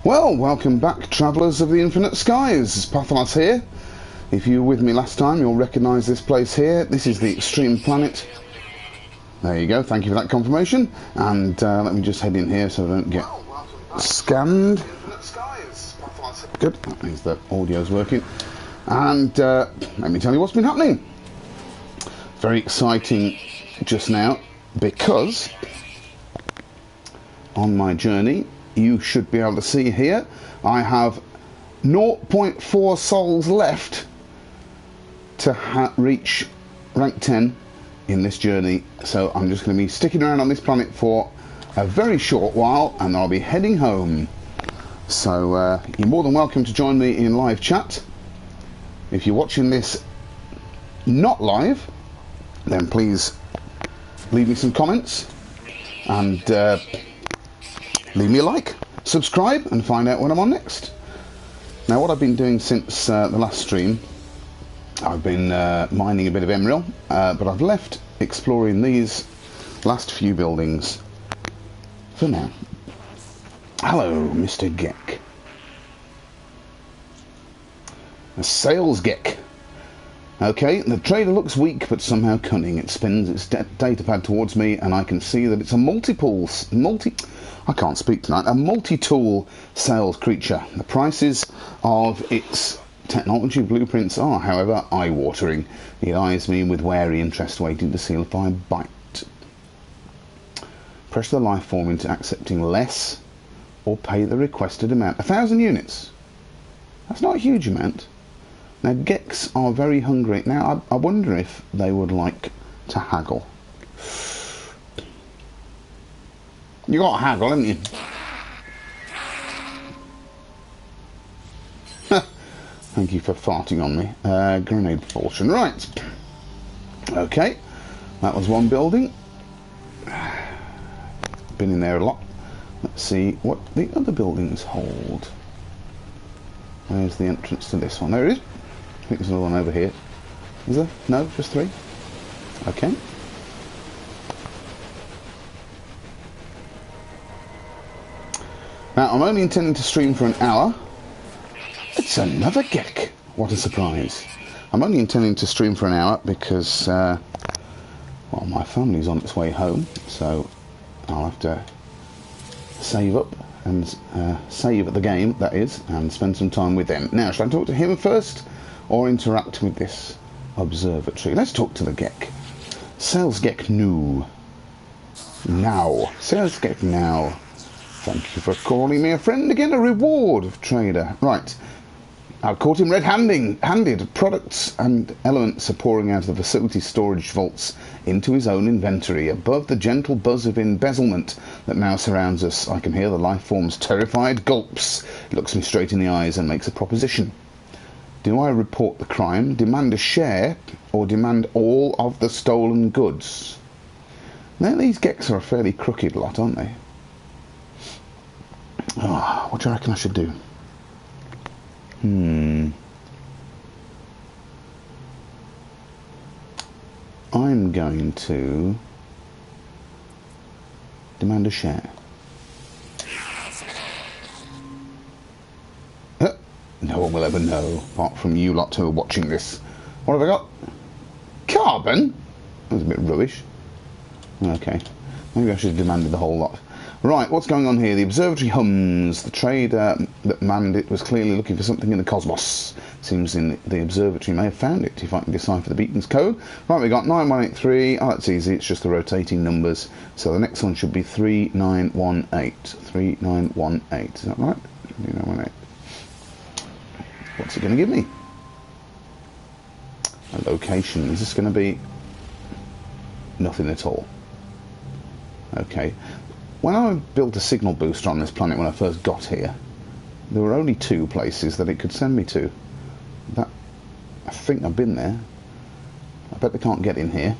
Well, welcome back, travellers of the infinite skies. Pathfinder here. If you were with me last time, you'll recognise this place here. This is the Extreme Planet. There you go, thank you for that confirmation. And let me just head in here so I don't get scanned. Good, that means the audio's working. And let me tell you what's been happening. Very exciting just now, because on my journey, you should be able to see here, I have 0.4 souls left to reach rank 10 in this journey. So I'm just going to be sticking around on this planet for a very short while, and I'll be heading home. So you're more than welcome to join me in live chat. If you're watching this not live, then please leave me some comments and leave me a like, subscribe, and find out when I'm on next. Now, what I've been doing since the last stream, I've been mining a bit of emerald, but I've left exploring these last few buildings for now. Hello, Mr. Geck. A sales Geck. Okay, the trader looks weak but somehow cunning. It spins its data pad towards me, and I can see that it's a multi-tool sales creature. The prices of its technology blueprints are, however, eye-watering. It eyes me with wary interest, waiting to see if I bite. Press the life form into accepting less or pay the requested amount. 1,000 units. That's not a huge amount. Now, Gecks are very hungry. Now, I wonder if they would like to haggle. You got to haggle, haven't you? Thank you for farting on me. Grenade propulsion. Right. Okay. That was one building. Been in there a lot. Let's see what the other buildings hold. Where's the entrance to this one? There it is. I think there's another one over here. Is there? No, just 3. Okay. Now, I'm only intending to stream for an hour. It's another Geck. What a surprise. I'm only intending to stream for an hour because, well, my family's on its way home, so I'll have to save up and save the game, that is, and spend some time with them. Now, should I talk to him first or interact with this observatory? Let's talk to the Geck. Sales Geck new. Now. Sales Geck now. Thank you for calling me a friend again. A reward of trader. Right. I've caught him red-handed. Products and elements are pouring out of the facility's storage vaults into his own inventory. Above the gentle buzz of embezzlement that now surrounds us, I can hear the life form's terrified gulps. It looks me straight in the eyes and makes a proposition. Do I report the crime, demand a share, or demand all of the stolen goods? Now, these Gecks are a fairly crooked lot, aren't they? Oh, what do you reckon I should do? I'm going to demand a share. No one will ever know, apart from you lot who are watching this. What have I got? Carbon? That was a bit rubbish. Okay, maybe I should have demanded the whole lot. Right, what's going on here? The observatory hums. The trader that manned it was clearly looking for something in the cosmos. Seems the observatory may have found it, if I can decipher the beacon's code. Right, we got 9183. Oh, that's easy. It's just the rotating numbers. So the next one should be 3918. 3918. Is that right? 3918. What's it going to give me? A location. Is this going to be nothing at all? Okay. When I built a signal booster on this planet when I first got here, there were only 2 places that it could send me to. I think I've been there. I bet they can't get in here.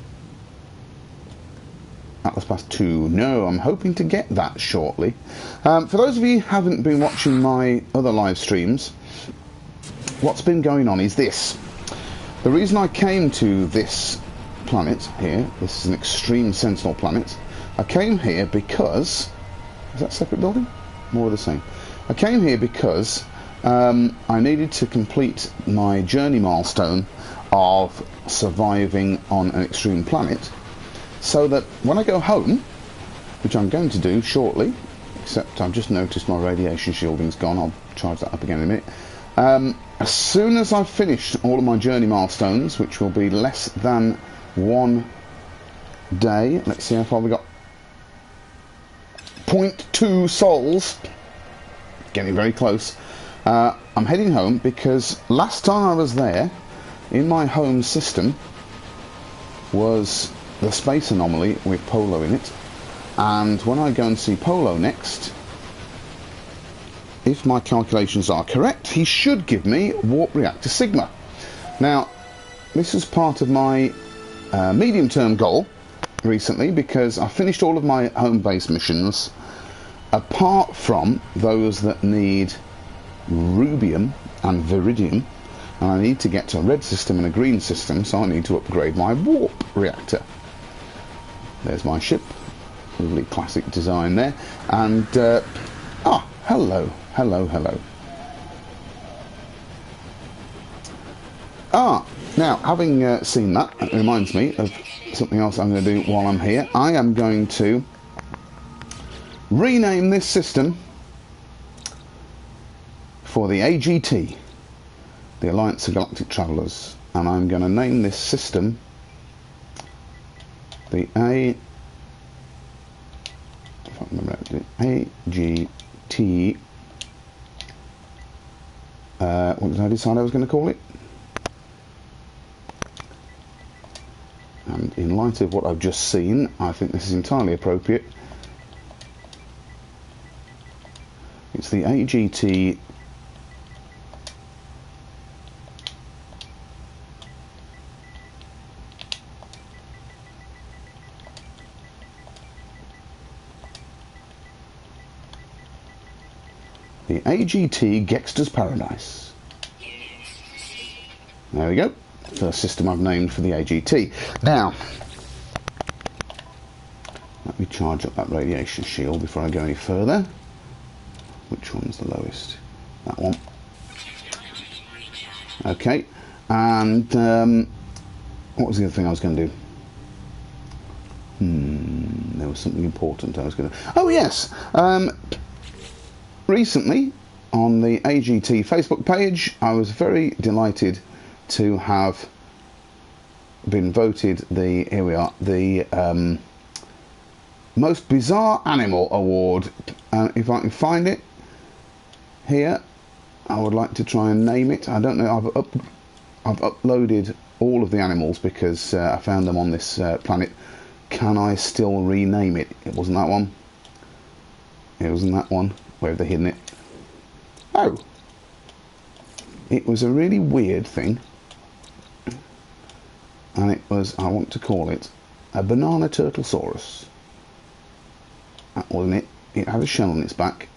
Atlas Pass 2. No, I'm hoping to get that shortly. For those of you who haven't been watching my other live streams, what's been going on is this. The reason I came to this planet here, this is an extreme sentinel planet, I came here because... Is that a separate building? More of the same. I came here because I needed to complete my journey milestone of surviving on an extreme planet, so that when I go home, which I'm going to do shortly, except I've just noticed my radiation shielding's gone, I'll charge that up again in a minute. As soon as I've finished all of my journey milestones, which will be less than 1 day, let's see how far we got. 0.2 souls, getting very close. I'm heading home because last time I was there, in my home system was the space anomaly with Polo in it, and when I go and see Polo next, if my calculations are correct, he should give me Warp Reactor Sigma. Now, this is part of my medium-term goal recently, because I finished all of my home base missions, apart from those that need rubium and viridium, and I need to get to a red system and a green system, so I need to upgrade my warp reactor. There's my ship, lovely classic design there, and hello. Now, having seen that, it reminds me of something else I'm going to do while I'm here. I am going to rename this system for the AGT, the Alliance of Galactic Travellers, and I'm going to name this system the AGT. What did I decide I was going to call it? And in light of what I've just seen, I think this is entirely appropriate. It's the AGT Gexter's Paradise. There we go. First system I've named for the AGT. Now, let me charge up that radiation shield before I go any further. Which one's the lowest? That one. Okay. And what was the other thing I was going to do? There was something important I was going to... Oh, yes! Recently, on the AGT Facebook page, I was very delighted to have been voted the most bizarre animal award. If I can find it here, I would like to try and name it. I don't know. I've uploaded all of the animals because I found them on this planet. Can I still rename it? It wasn't that one. It wasn't that one. Where have they hidden it? Oh, it was a really weird thing, and it was, I want to call it a banana turtlesaurus. That wasn't it. It had a shell on its back,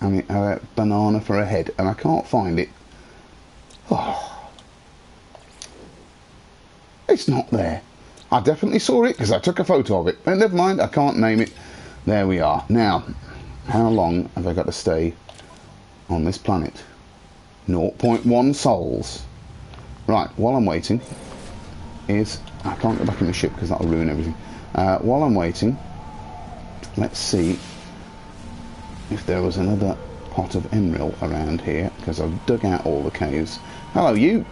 and it had a banana for a head, and I can't find it. Oh, it's not there. I definitely saw it because I took a photo of it. But never mind, I can't name it. There we are. Now, how long have I got to stay on this planet? 0.1 souls. Right, while I'm waiting I can't go back in the ship because that'll ruin everything. While I'm waiting, let's see if there was another pot of emerald around here, because I've dug out all the caves. Hello, you!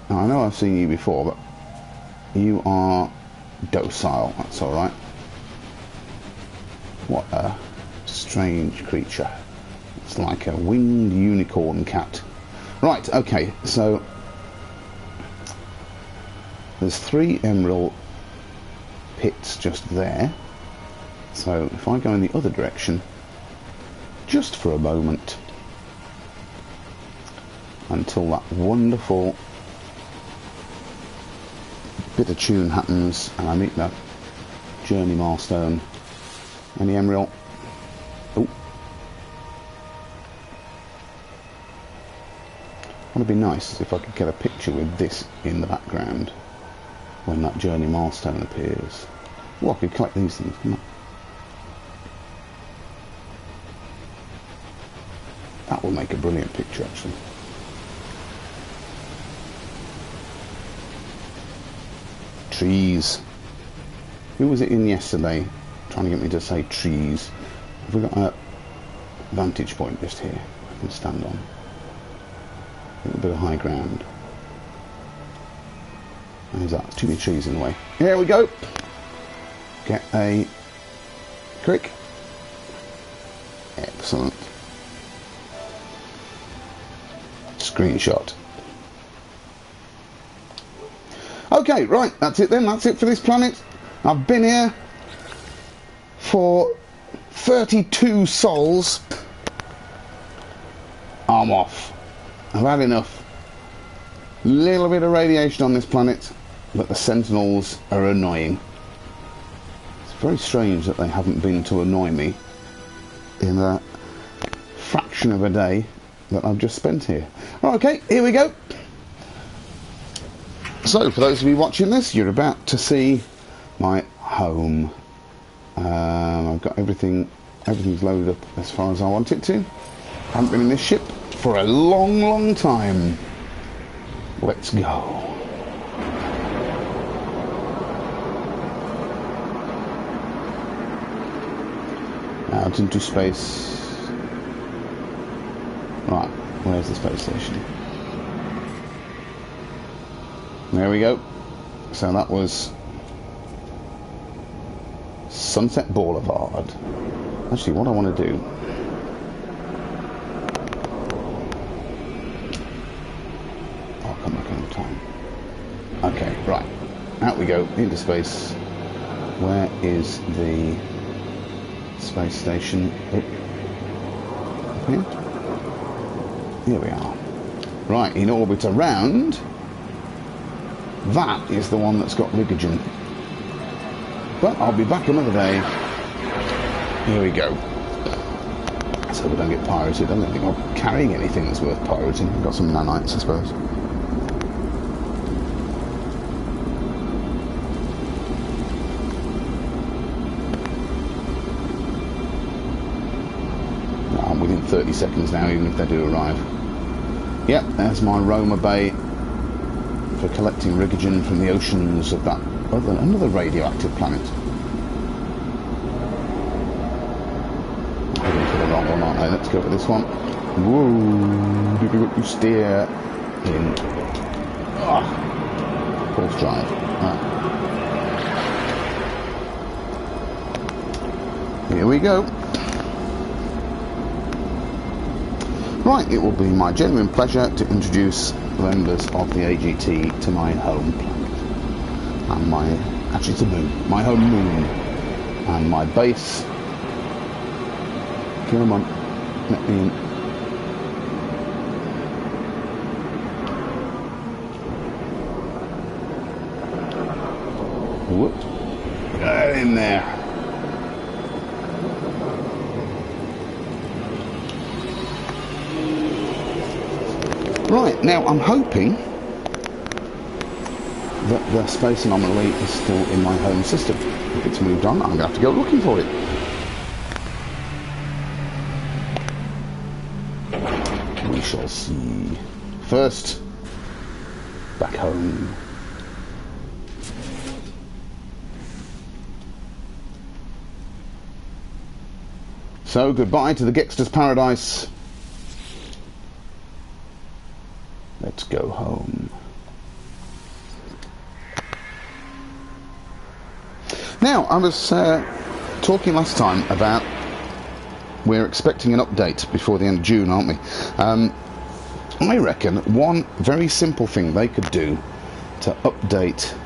Now, I know I've seen you before, but you are docile, that's alright. What a strange creature. It's like a winged unicorn cat. Right, okay, so there's 3 emerald pits just there. So if I go in the other direction, just for a moment, until that wonderful bit of tune happens and I meet that journey milestone. Any emerald? Oh. Would be nice if I could get a picture with this in the background when that journey milestone appears. Oh, I could collect these things, come on. make a brilliant picture, actually. Trees. Who was it in yesterday trying to get me to say trees? Have we got a vantage point just here I can stand on? A little bit of high ground. How's that? Too many trees in the way. Here we go. Get a crick. Excellent. Screenshot. Okay, right, that's it then. That's it for this planet. I've been here for 32 sols. I'm off. I've had enough. Little bit of radiation on this planet, but the Sentinels are annoying. It's very strange that they haven't been to annoy me in a fraction of a day that I've just spent here. Okay, here we go. So, for those of you watching this, you're about to see my home. I've got everything's loaded up as far as I want it to. I haven't been in this ship for a long, long time. Let's go. Out into space. Right, where's the space station? There we go. So that was Sunset Boulevard. Actually, what I want to do... I'll come back another time. Okay, right. Out we go, into space. Where is the space station? Oh. Up here? Here we are. Right, in orbit around... That is the one that's got Rigogen. But I'll be back another day. Here we go. So we don't get pirated. I don't think I'm carrying anything that's worth pirating. I've got some nanites, I suppose. I'm within 30 seconds now, even if they do arrive. Yep, there's my Roma Bay for collecting Rigogen from the oceans of that another radioactive planet. I'm heading for the wrong one, aren't I? Let's go for this one. Whoa! You steer in. Pulse drive. Right. Here we go. Right, it will be my genuine pleasure to introduce members of the AGT to my home planet. And actually it's a moon, my home moon. And my base. Come on, let me in. Whoops. Get in there. Right, now I'm hoping that the space anomaly is still in my home system. If it's moved on, I'm going to have to go looking for it. We shall see. First, back home. So, goodbye to the Gexter's Paradise. Let's go home. Now, I was talking last time about we're expecting an update before the end of June, aren't we? I reckon one very simple thing they could do to update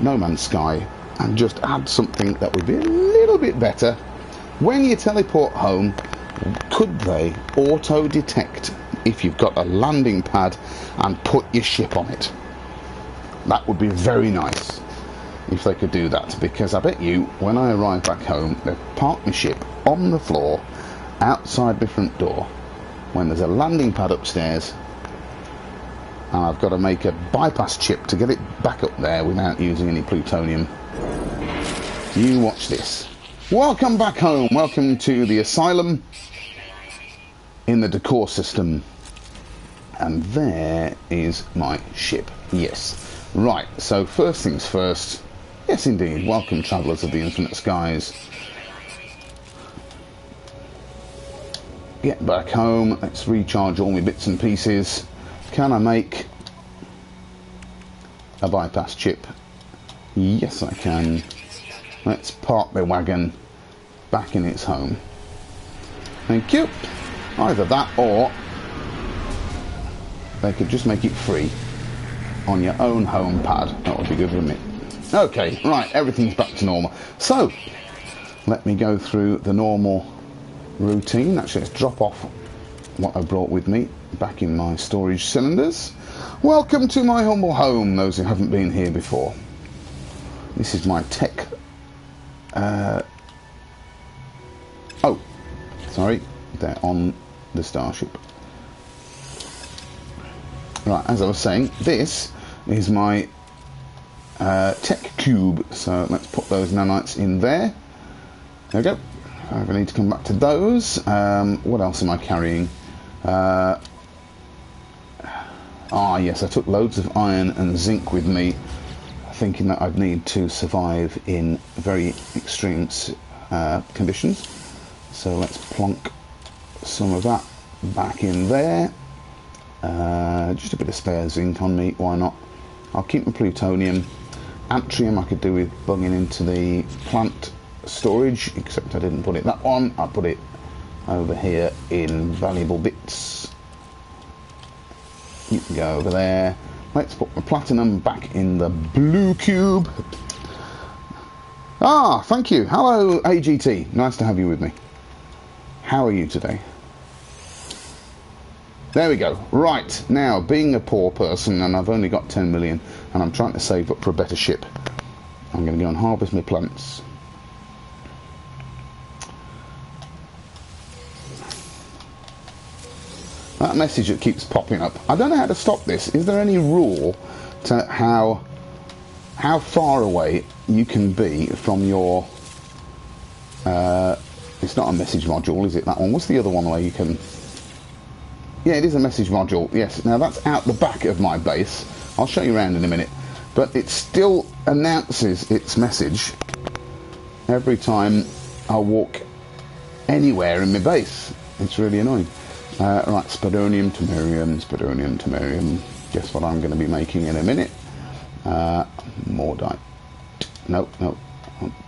No Man's Sky and just add something that would be a little bit better. When you teleport home, could they auto-detect if you've got a landing pad and put your ship on it? That would be very nice if they could do that, because I bet you when I arrive back home they've parked my ship on the floor outside my front door when there's a landing pad upstairs and I've got to make a bypass chip to get it back up there without using any plutonium. You watch this. Welcome back home. Welcome to the asylum. in the decor system. And there is my ship. Yes. Right, so first things first. Yes, indeed. Welcome, travellers of the infinite skies. Get back home. Let's recharge all my bits and pieces. Can I make a bypass chip? Yes, I can. Let's park the wagon back in its home. Thank you. Either that or they could just make it free on your own home pad. That would be good, wouldn't it? Okay, right, everything's back to normal. So, let me go through the normal routine. Actually, let's drop off what I brought with me back in my storage cylinders. Welcome to my humble home, those who haven't been here before. This is my tech... oh, sorry, they're on the starship. Right, as I was saying, this is my tech cube, so let's put those nanites in there. There we go. I need to come back to those. What else am I carrying? Yes, I took loads of iron and zinc with me, thinking that I'd need to survive in very extreme conditions. So let's plonk some of that back in there. Just a bit of spare zinc on me, why not? I'll keep my plutonium. Antrium I could do with bunging into the plant storage, except I didn't put it that one. I put it over here in valuable bits. You can go over there. Let's put my platinum back in the blue cube. Thank you. Hello, AGT. Nice to have you with me. How are you today? There we go. Right, now, being a poor person, and I've only got 10 million, and I'm trying to save up for a better ship, I'm going to go and harvest my plants. That message that keeps popping up, I don't know how to stop this. Is there any rule to how far away you can be from your... it's not a message module, is it, that one? What's the other one where you can... Yeah, it is a message module, yes. Now, that's out the back of my base. I'll show you around in a minute. But it still announces its message every time I walk anywhere in my base. It's really annoying. Right, spadonium, tamarium. Guess what I'm going to be making in a minute? Mordite. No,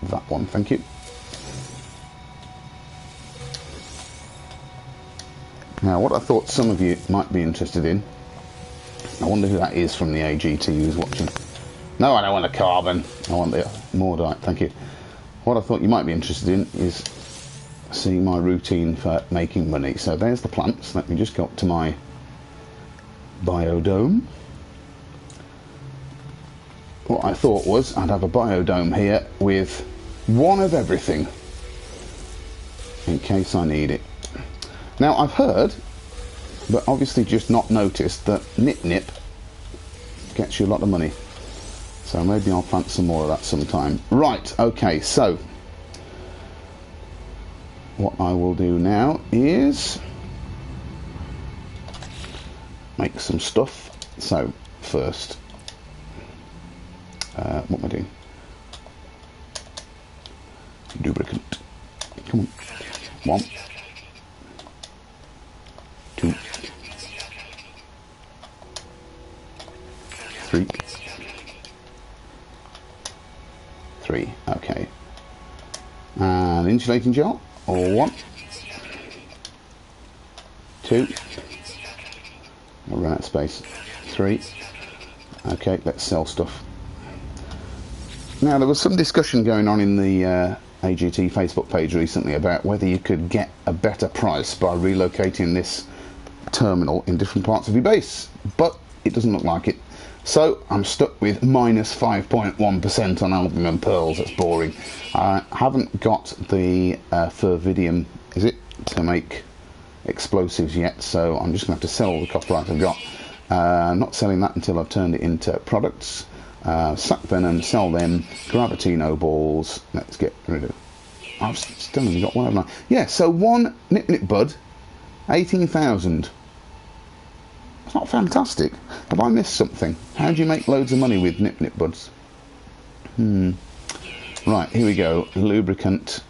that one, thank you. Now, what I thought some of you might be interested in, I wonder who that is from the AGT who's watching. No, I don't want a carbon. I want the Mordite, thank you. What I thought you might be interested in is seeing my routine for making money. So there's the plants. Let me just go up to my biodome. What I thought was I'd have a biodome here with one of everything in case I need it. Now, I've heard, but obviously just not noticed, that Nip Nip gets you a lot of money. So maybe I'll plant some more of that sometime. Right, okay, so what I will do now is make some stuff. So, first, what am I doing? Lubricant. Come on. 1, 2, 3, okay. And insulating gel, or 1, 2, we'll run out of space, 3, okay, let's sell stuff. Now, there was some discussion going on in the AGT Facebook page recently about whether you could get a better price by relocating this terminal in different parts of your base, but it doesn't look like it. So I'm stuck with minus 5.1% on albumin pearls. That's boring. I haven't got the fervidium, is it, to make explosives yet, so I'm just going to have to sell all the copperite I've got. Not selling that until I've turned it into products. Sack venom, sell them. Gravitino balls, let's get rid of. I've still only got one, haven't I? Yeah, so 1 Nip Nip bud 18,000. It's not fantastic. Have I missed something? How do you make loads of money with Nip Nip Buds? Right, here we go. Lubricant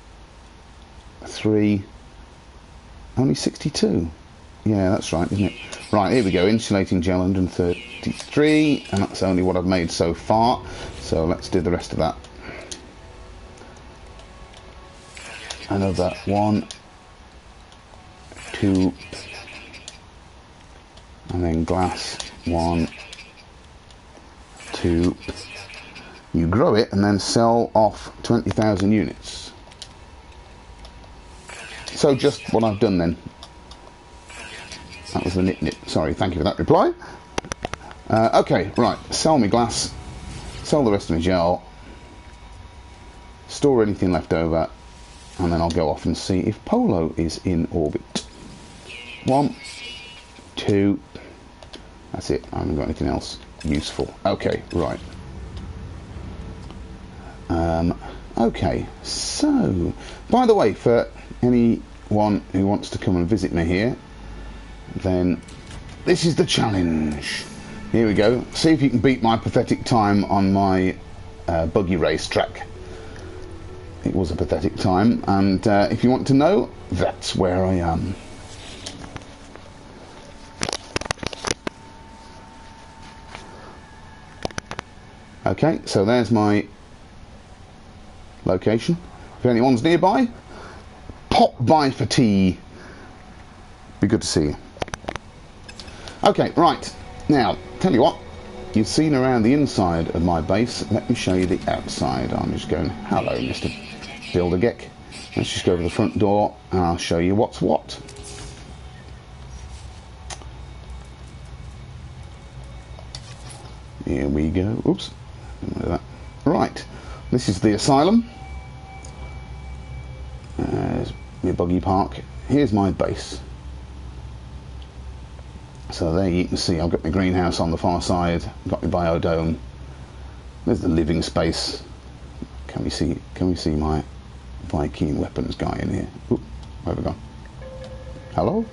3. Only 62. Yeah, that's right, isn't it? Right, here we go. Insulating gel 133, and that's only what I've made so far. So let's do the rest of that. Another 1, 2, and then glass 1, 2. You grow it and then sell off 20,000 units. So just what I've done then. That was the Nip Nip. Sorry, thank you for that reply. Okay, right. Sell me glass. Sell the rest of my gel. Store anything left over. And then I'll go off and see if Polo is in orbit. 1, 2. That's it. I haven't got anything else useful. Okay, right. Okay, so, by the way, for anyone who wants to come and visit me here, then this is the challenge. Here we go. See if you can beat my pathetic time on my buggy race track. It was a pathetic time, and if you want to know, that's where I am. Okay, so there's my location. If anyone's nearby, pop by for tea. Be good to see you. Okay, right. Now, tell you what, you've seen around the inside of my base. Let me show you the outside. I'm just going, hello, Mr. Builder-Geck. Let's just go to the front door and I'll show you what's what. Here we go. Oops. Right. This is the asylum. There's my buggy park. Here's my base. So there you can see I've got my greenhouse on the far side, got my biodome. There's the living space. Can we see my Viking weapons guy in here? Oop, where have I gone? Hello?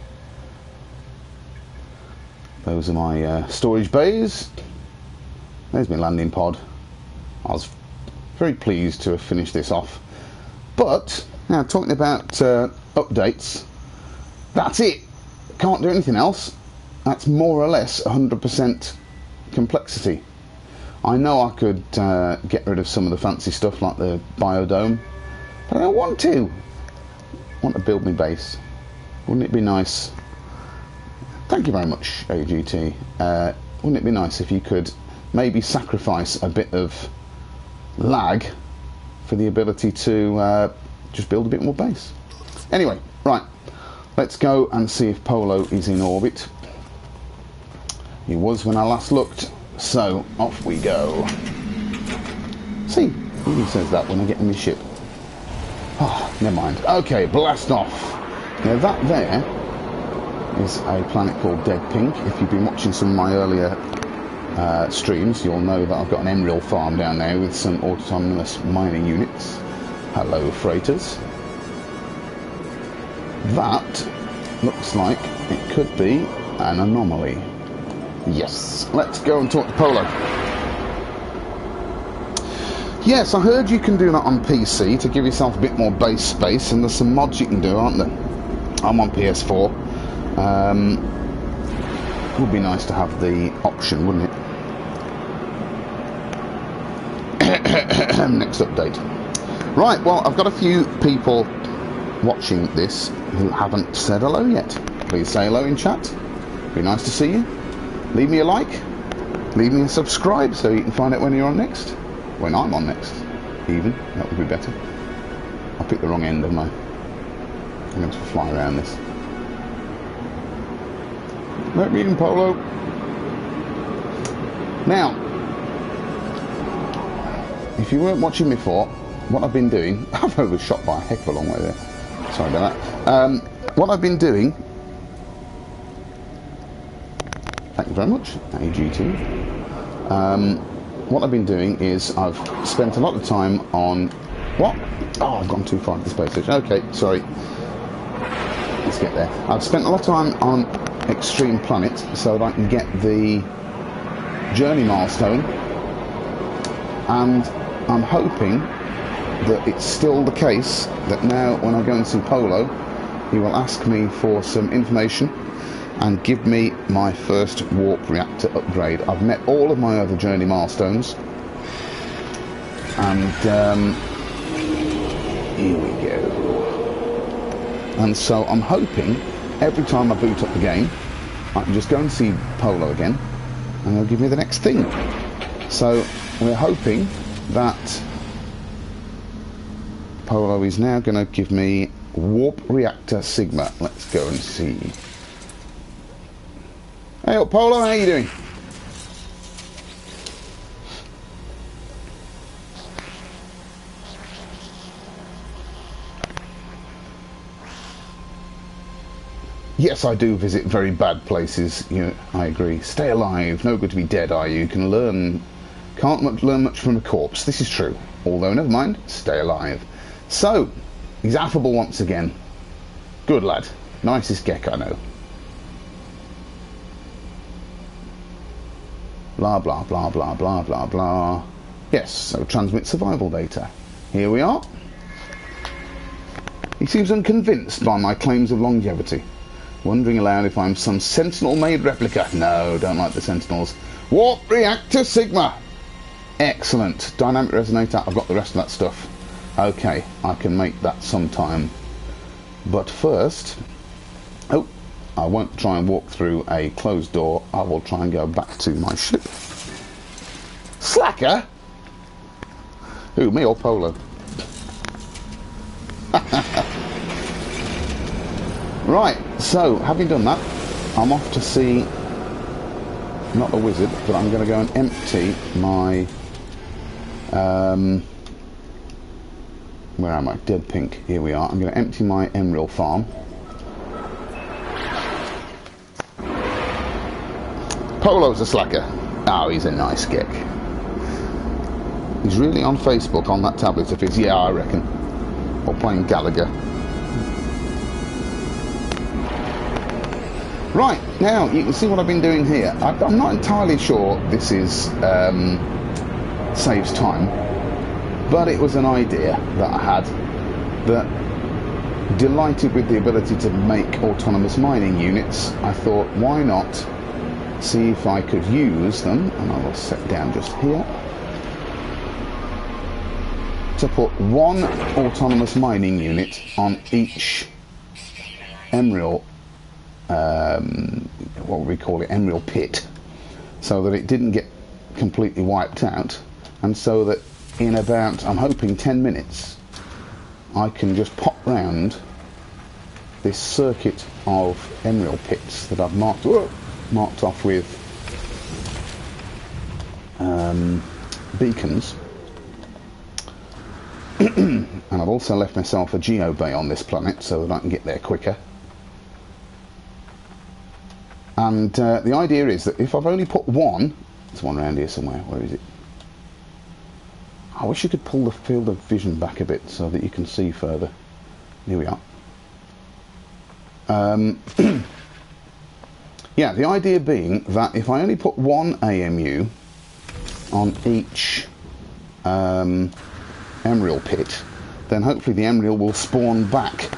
Those are my storage bays. There's my landing pod. I was very pleased to have finished this off. But now talking about updates, that's it. Can't do anything else. That's more or less 100% complexity. I know I could get rid of some of the fancy stuff like the biodome, but I don't want to. I want to build my base. Wouldn't it be nice? Thank you very much, AGT. Wouldn't it be nice if you could maybe sacrifice a bit of lag for the ability to just build a bit more base? Anyway, right. Let's go and see if Polo is in orbit. He was when I last looked, so off we go. See, he even says that when I get in my ship. Oh, never mind. Okay, blast off. Now that there is a planet called Dead Pink. If you've been watching some of my earlier streams, you'll know that I've got an emerald farm down there with some autonomous mining units. Hello, freighters. That looks like it could be an anomaly. Yes, let's go and talk to Polo. Yes, I heard you can do that on PC to give yourself a bit more base space, and there's some mods you can do, aren't there? I'm on PS4. Would be nice to have the option, wouldn't it? Next update. Right, well, I've got a few people watching this who haven't said hello yet. Please say hello in chat. Be nice to see you. Leave me a like, leave me a subscribe so you can find out when you're on next. When I'm on next, even. That would be better. I picked the wrong end, haven't I? I'm going to fly around this. Let me in, Polo. Now, if you weren't watching before, what I've been doing... I've overshot by a heck of a long way there. Sorry about that. What I've been doing... Thank you very much, AGT. What I've been doing is I've spent a lot of time on... What? Oh, I've gone too far into the space station. Okay, sorry. let's get there. I've spent a lot of time on Extreme Planet so that I can get the journey milestone, and I'm hoping that it's still the case that now when I go and see Polo, he will ask me for some information and give me my first warp reactor upgrade. I've met all of my other journey milestones, and here we go. And so I'm hoping every time I boot up the game, I can just go and see Polo again, and he'll give me the next thing. So we're hoping that Polo is now going to give me Warp Reactor Sigma. Let's go and see. Hey up, Polo, how you doing? Yes, I do visit very bad places. I agree. Stay alive. No good to be dead, are you? Can't learn much from a corpse. This is true. Although, never mind. Stay alive. So, he's affable once again. Good lad. Nicest geck I know. Blah, blah, blah, blah, blah, blah, blah. Yes, so transmit survival data. Here we are. He seems unconvinced by my claims of longevity. Wondering aloud if I'm some Sentinel-made replica. No, don't like the Sentinels. Warp Reactor Sigma! Excellent. Dynamic Resonator, I've got the rest of that stuff. Okay, I can make that sometime. But first... Oh, I won't try and walk through a closed door. I will try and go back to my ship. Slacker? Who, me or Polo? Right, so having done that, I'm off to see, not a wizard, but I'm going to go and empty my, where am I? Dead pink, here we are. I'm going to empty my emerald farm. Polo's a slacker. Oh, he's a nice geck. He's really on Facebook on that tablet of his, yeah, I reckon. Or playing Gallagher. Right, now you can see what I've been doing here. I'm not entirely sure this is saves time, but it was an idea that I had, that delighted with the ability to make autonomous mining units. I thought, why not see if I could use them, and I will set down just here, to put one autonomous mining unit on each emerald, what would we call it, emerald pit, so that it didn't get completely wiped out, and so that in about, I'm hoping 10 minutes, I can just pop round this circuit of emerald pits that I've marked off with beacons. And I've also left myself a geo bay on this planet so that I can get there quicker. And the idea is that if I've only put one, there's one around here somewhere, where is it? I wish you could pull the field of vision back a bit so that you can see further. Here we are. Yeah, the idea being that if I only put one AMU on each emerald pit, then hopefully the emerald will spawn back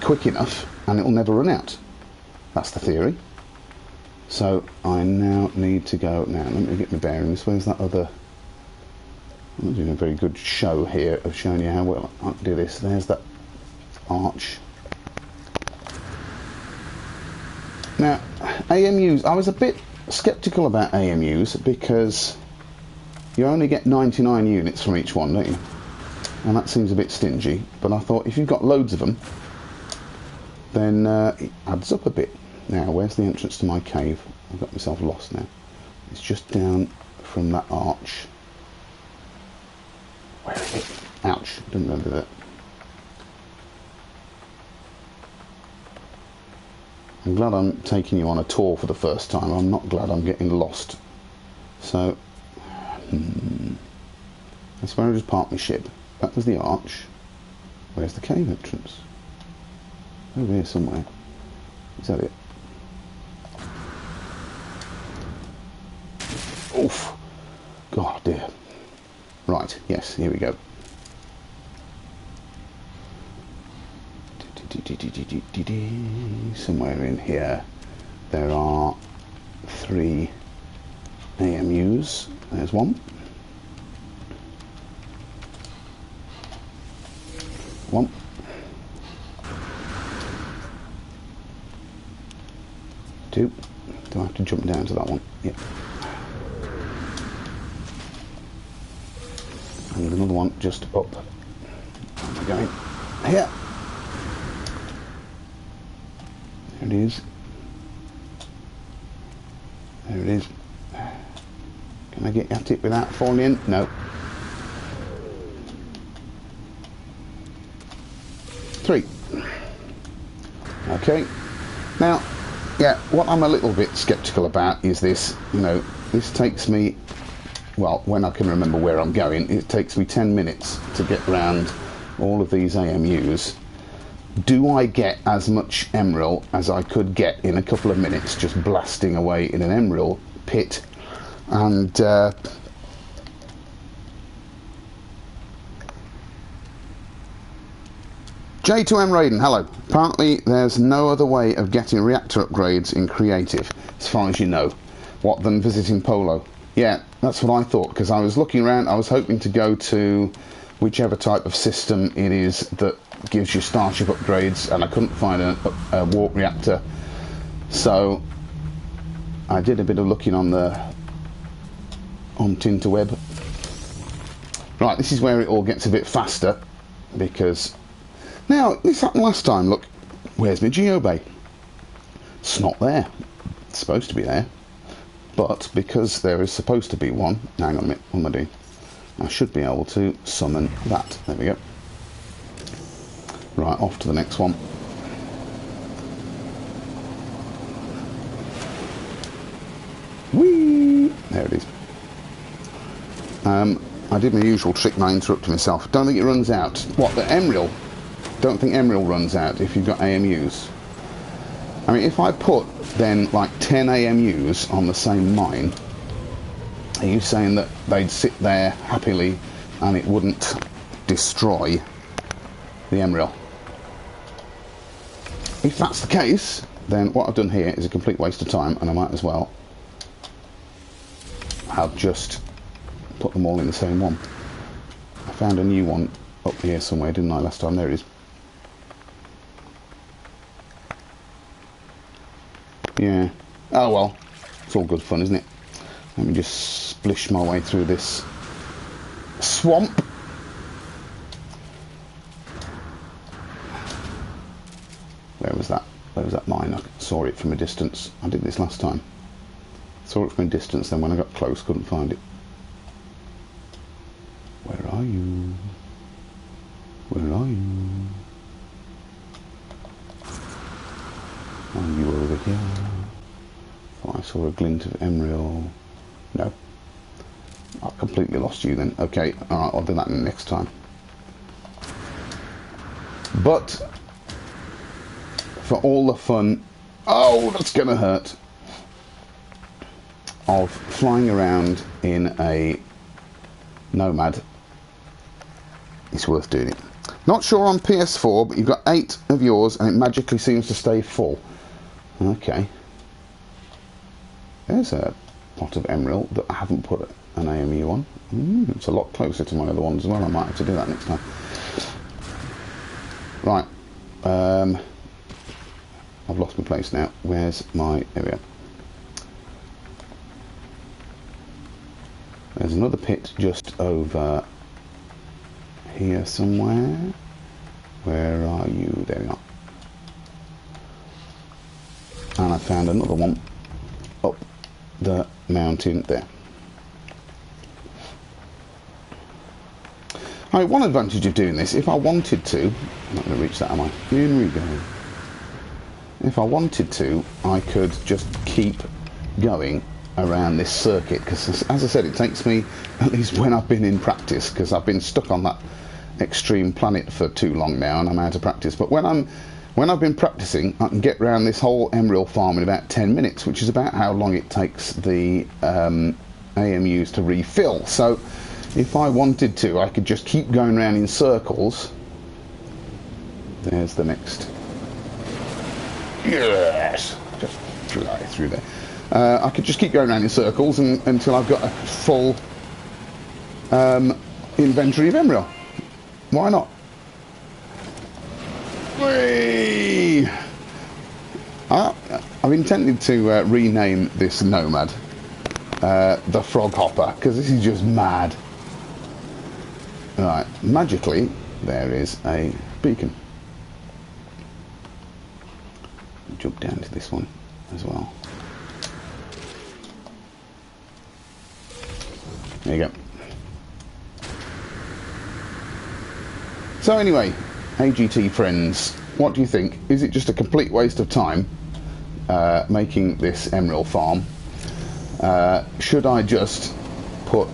quick enough and it will never run out. That's the theory. So I now need to go, now let me get my bearings. Where's that other, I'm not doing a very good show here of showing you how well I can do this. There's that arch. Now, AMUs, I was a bit sceptical about AMUs because you only get 99 units from each one, don't you? And that seems a bit stingy, but I thought if you've got loads of them, then it adds up a bit. Now, where's the entrance to my cave? I've got myself lost now. It's just down from that arch. Where is it? Ouch, didn't remember that. I'm glad I'm taking you on a tour for the first time. I'm not glad I'm getting lost. So, that's where I just parked my ship. That was the arch. Where's the cave entrance? Over here somewhere. Is that it? Oof! God dear. Right, yes, here we go. Somewhere in here there are 3 AMUs. There's one. One. Two. Do I have to jump down to that one? Yep. And another one just up. Where am I going? Here. There it is. There it is. Can I get at it without falling in? No. 3. Okay. Now, yeah, what I'm a little bit sceptical about is this. You know, this takes me, well, when I can remember where I'm going, it takes me 10 minutes to get round all of these AMUs. Do I get as much emerald as I could get in a couple of minutes just blasting away in an emerald pit? And J2M Raiden, hello. Apparently there's no other way of getting reactor upgrades in creative, as far as you know. What, than visiting Polo? Yeah, that's what I thought, because I was looking around, I was hoping to go to whichever type of system it is that gives you starship upgrades, and I couldn't find a warp reactor, so I did a bit of looking on Tinterweb. Right, this is where it all gets a bit faster, because now this happened last time. Look, where's my geobay? It's not there. It's supposed to be there, but because there is supposed to be one, hang on a minute, what am I doing? I should be able to summon that. There we go. Right, off to the next one. Whee! There it is. I did my usual trick by interrupting myself. Don't think it runs out. What, the Emerald? Don't think Emerald runs out if you've got AMUs. I mean, if I put then like 10 AMUs on the same mine, are you saying that they'd sit there happily and it wouldn't destroy the Emerald? If that's the case, then what I've done here is a complete waste of time, and I might as well have just put them all in the same one. I found a new one up here somewhere, didn't I, last time? There it is. Yeah. Oh well, it's all good fun, isn't it? Let me just splish my way through this swamp. Where was that? Where was that mine? I saw it from a distance. I did this last time. Saw it from a distance, then when I got close, couldn't find it. Where are you? Where are you? Are you over here? Thought I saw a glint of emerald. No. I've completely lost you then. Okay, alright, I'll do that next time. But for all the fun, oh, that's gonna hurt, of flying around in a Nomad, it's worth doing it. Not sure on PS4, but you've got 8 of yours and it magically seems to stay full. Okay. There's a pot of emerald that I haven't put an AMU on. It's a lot closer to my other ones as well. I might have to do that next time. Right. I've lost my place now. Where's my... There we go. There's another pit just over here somewhere. Where are you? There we are. And I found another one up the mountain there. Alright, one advantage of doing this, if I wanted to... I'm not going to reach that, am I? In we go. If I wanted to, I could just keep going around this circuit, because as I said, it takes me, at least when I've been in practice, because I've been stuck on that extreme planet for too long now and I'm out of practice, but when I'm When I've been practicing, I can get around this whole emerald farm in about 10 minutes, which is about how long it takes the AMUs to refill. So if I wanted to, I could just keep going around in circles. There's the next. Yes! Just fly through there. I could just keep going around in circles until I've got a full inventory of emerald. Why not? Whee! I've intended to rename this nomad the Frog Hopper, because this is just mad. Right, magically there is a beacon. Jump down to this one as well. There you go. So anyway, AGT friends, what do you think? Is it just a complete waste of time making this emerald farm? Should I just put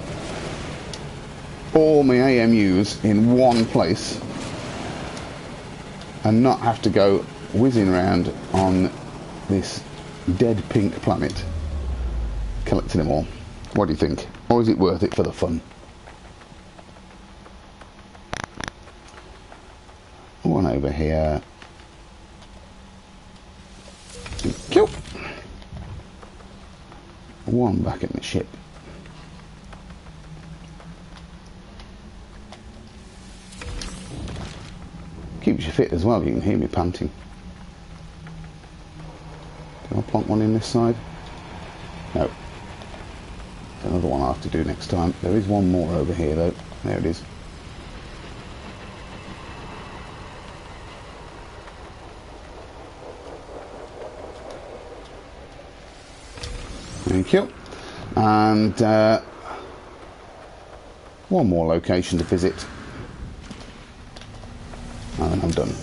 all my AMUs in one place and not have to go whizzing around on this dead pink planet collecting them all? What do you think? Or is it worth it for the fun? One over here. Kill. One back in the ship. Keeps you fit as well, you can hear me panting. Can I plonk one in this side? No. Another one I have to do next time. There is one more over here though. There it is. Thank you. And one more location to visit. And then I'm done.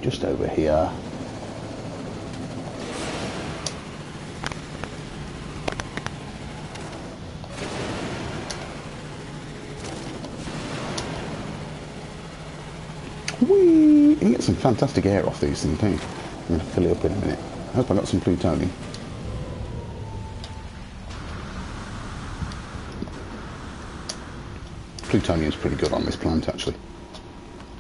Just over here. Whee! You can get some fantastic air off these things, don't you? I'm going to fill it up in a minute. I hope I got some plutonium. Plutonium's pretty good on this planet, actually.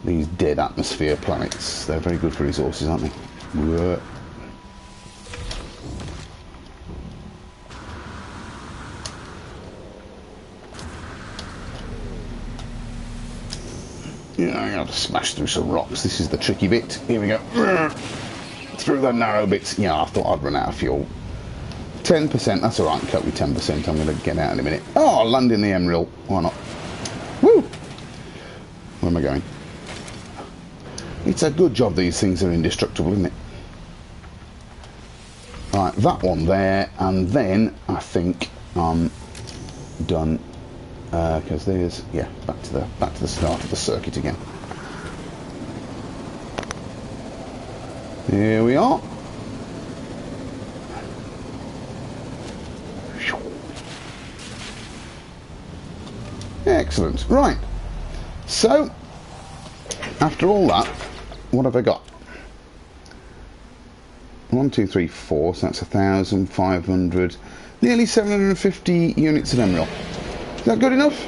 These dead atmosphere planets, they're very good for resources, aren't they? Whoa. Yeah, I have to smash through some rocks. This is the tricky bit. Here we go. Through the narrow bits. Yeah, I thought I'd run out of fuel. 10%, that's alright, cope with 10%. I'm going to get out in a minute. Oh, I'll land in the emerald. Why not? Woo! Where am I going? It's a good job these things are indestructible, isn't it? Right, that one there, and then I think I'm done. Because there's, yeah, back to the start of the circuit again. Here we are. Excellent. Right. So, after all that, what have I got? 1, 2, 3, 4. So that's 1,500, nearly 750 units of emerald. Is that good enough?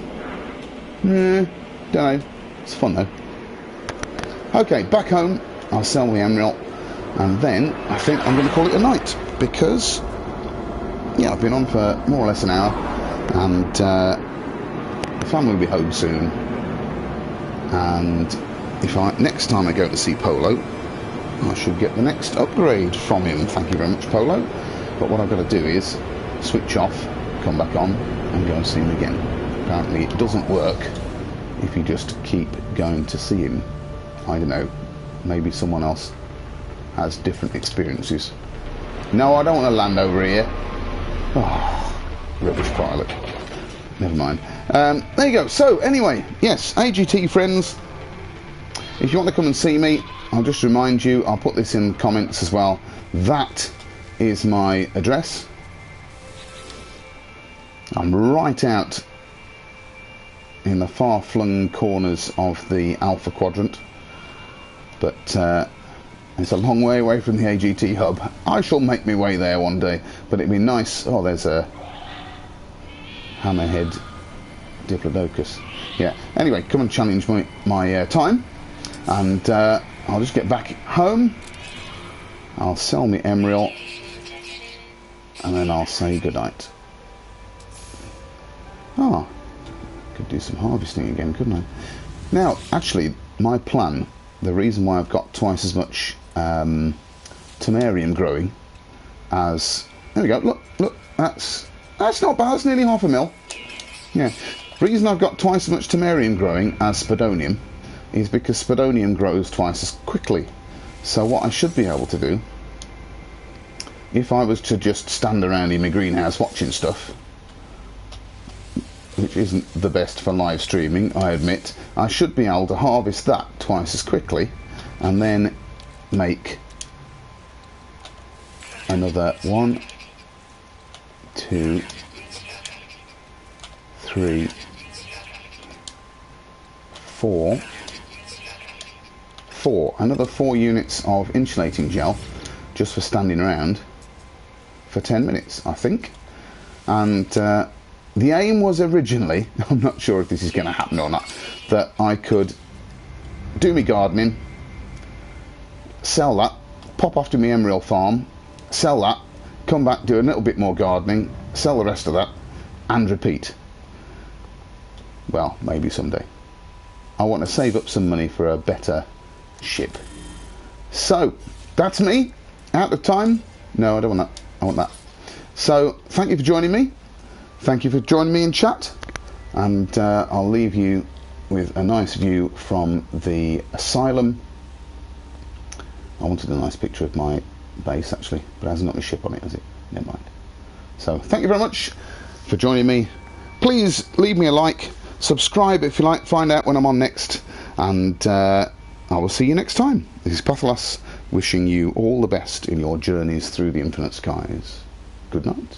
Don't know. It's fun though. Okay, back home. I'll sell the emerald, and then I think I'm going to call it a night because, yeah, I've been on for more or less an hour, and the family will be home soon. And if next time I go to see Polo, I should get the next upgrade from him. Thank you very much, Polo. But what I've got to do is switch off, come back on, and go and see him again. Apparently it doesn't work if you just keep going to see him. I don't know, maybe someone else has different experiences. No, I don't want to land over here. Oh, rubbish pilot. Never mind. There you go. So anyway, yes, AGT friends, if you want to come and see me, I'll just remind you, I'll put this in the comments as well, that is my address. I'm right out in the far-flung corners of the Alpha Quadrant, but It's a long way away from the AGT hub. I shall make my way there one day, but it'd be nice. Oh, there's a hammerhead diplodocus. Yeah. Anyway, come and challenge my time, and I'll just get back home. I'll sell me Emerald, and then I'll say goodnight. Oh, could do some harvesting again, couldn't I? Now, actually, my plan, the reason why I've got twice as much Temerium growing as... There we go, look, that's not bad, that's nearly half a mil. Yeah, the reason I've got twice as much Temerium growing as Spodonium is because Spodonium grows twice as quickly. So what I should be able to do, if I was to just stand around in my greenhouse watching stuff, which isn't the best for live streaming, I admit, I should be able to harvest that twice as quickly and then make another 1, 2, 3, 4, another 4 units of insulating gel just for standing around for 10 minutes, I think. And the aim was originally, I'm not sure if this is going to happen or not, that I could do my gardening, sell that, pop off to my emerald farm, sell that, come back, do a little bit more gardening, sell the rest of that, and repeat. Well, maybe someday. I want to save up some money for a better ship. So, that's me. Out of time. No, I don't want that. I want that. So, thank you for joining me. Thank you for joining me in chat. And I'll leave you with a nice view from the asylum. I wanted a nice picture of my base, actually, but it hasn't got my ship on it, has it? Never mind. So, thank you very much for joining me. Please leave me a like. Subscribe if you like. Find out when I'm on next. And I will see you next time. This is Pathfinder, wishing you all the best in your journeys through the infinite skies. Good night.